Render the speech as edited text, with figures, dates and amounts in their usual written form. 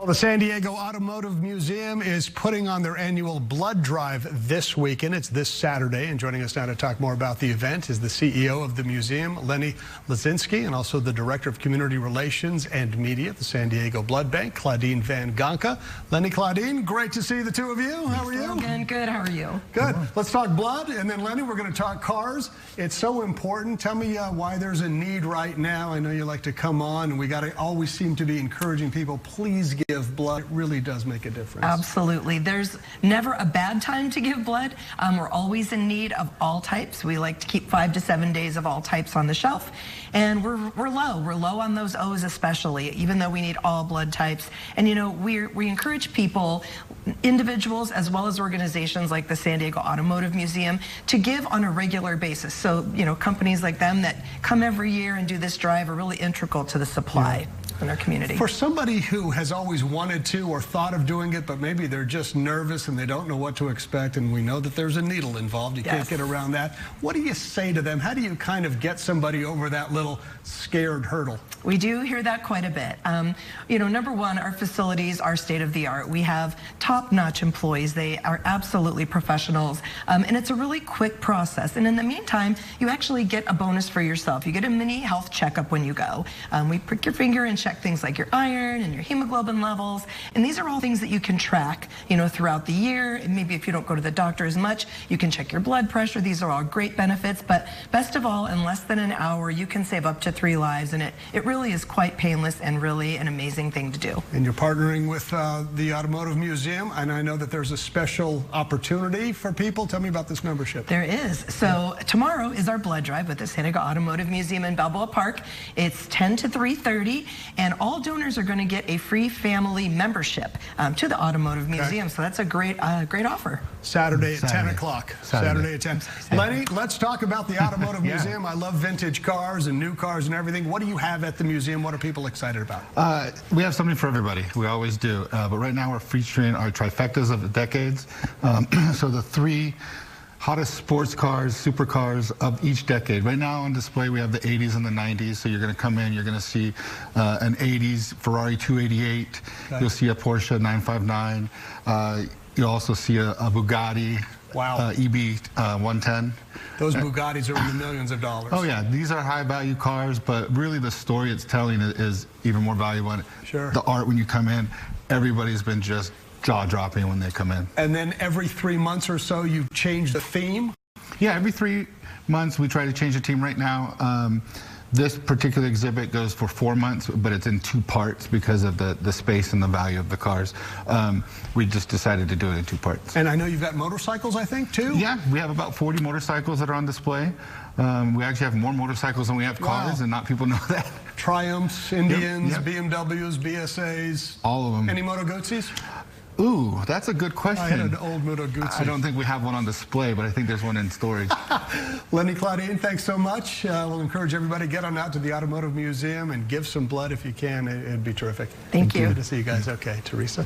Well, the San Diego Automotive Museum is putting on their annual blood drive this weekend. It's this Saturday, and joining us now to talk more about the event is the CEO of the museum, Lenny Lazinski, and also the Director of Community Relations and Media at the San Diego Blood Bank, Claudine Van Gonka. Lenny, Claudine, great to see the two of you. How are you? Again, good. How are you? Good. Let's talk blood, and then Lenny, we're going to talk cars. It's so important. Tell me why there's a need right now. I know you like to come on, and we got to always seem to be encouraging people. Please give blood. It really does make a difference. Absolutely. There's never a bad time to give blood. We're always in need of all types. We like to keep 5 to 7 days of all types on the shelf. And we're low. We're low on those O's especially, even though we need all blood types. And, you know, we encourage people, individuals as well as organizations like the San Diego Automotive Museum, to give on a regular basis. So, you know, companies like them that come every year and do this drive are really integral to the supply in our community. For somebody who has always wanted to or thought of doing it, but maybe they're just nervous and they don't know what to expect, and we know that there's a needle involved, you can't get around that. What do you say to them? How do you kind of get somebody over that little scared hurdle? We do hear that quite a bit. You know, number one, our facilities are state of the art. We have top-notch employees. They are absolutely professionals, and it's a really quick process. And in the meantime, you actually get a bonus for yourself. You get a mini health checkup when you go. We prick your finger and check things like your iron and your hemoglobin levels, and these are all things that you can track, you know, throughout the year. And maybe if you don't go to the doctor as much, you can check your blood pressure. These are all great benefits, but best of all, in less than an hour, you can save up to 3 lives, and it really is quite painless and really an amazing thing to do. And you're partnering with the Automotive Museum, and I know that there's a special opportunity for people. Tell me about this membership. There is. So tomorrow is our blood drive with the San Diego Automotive Museum in Balboa Park. It's 10 to 3:30, and all donors are going to get a free family membership to the Automotive Museum. So that's a great offer. Saturday at 10 o'clock. Saturday at 10. Lenny, let's talk about the Automotive Museum. I love vintage cars and new cars and everything. What do you have at the museum? What are people excited about? We have something for everybody. We always do. But right now we're featuring our trifectas of the decades. So the 3 hottest sports cars, supercars of each decade. Right now on display we have the 80s and the 90s. So you're going to come in, you're going to see an 80s Ferrari 288. Okay. You'll see a Porsche 959. You'll also see a Bugatti. Wow. EB 110. Those Bugattis are in the millions of dollars. Oh yeah, these are high value cars, but really the story it's telling is even more valuable. Sure. The art when you come in, everybody's been just jaw-dropping when they come in. And then every 3 months or so you change the theme? Yeah, every 3 months we try to change the theme. Right now, this particular exhibit goes for 4 months, but it's in 2 parts because of the space and the value of the cars. We just decided to do it in 2 parts. And I know you've got motorcycles, I think, too? Yeah, we have about 40 motorcycles that are on display. We actually have more motorcycles than we have cars, and not people know that. Triumphs, Indians, BMWs, BSAs. All of them. Any Moto Guzzis? Ooh, that's a good question. I had an old Moto Guzzi. I don't think we have one on display, but I think there's one in storage. Lenny, Claudine, thanks so much. We'll encourage everybody to get on out to the Automotive Museum and give some blood if you can. It'd be terrific. Thank you. Good to see you guys. Okay, Teresa.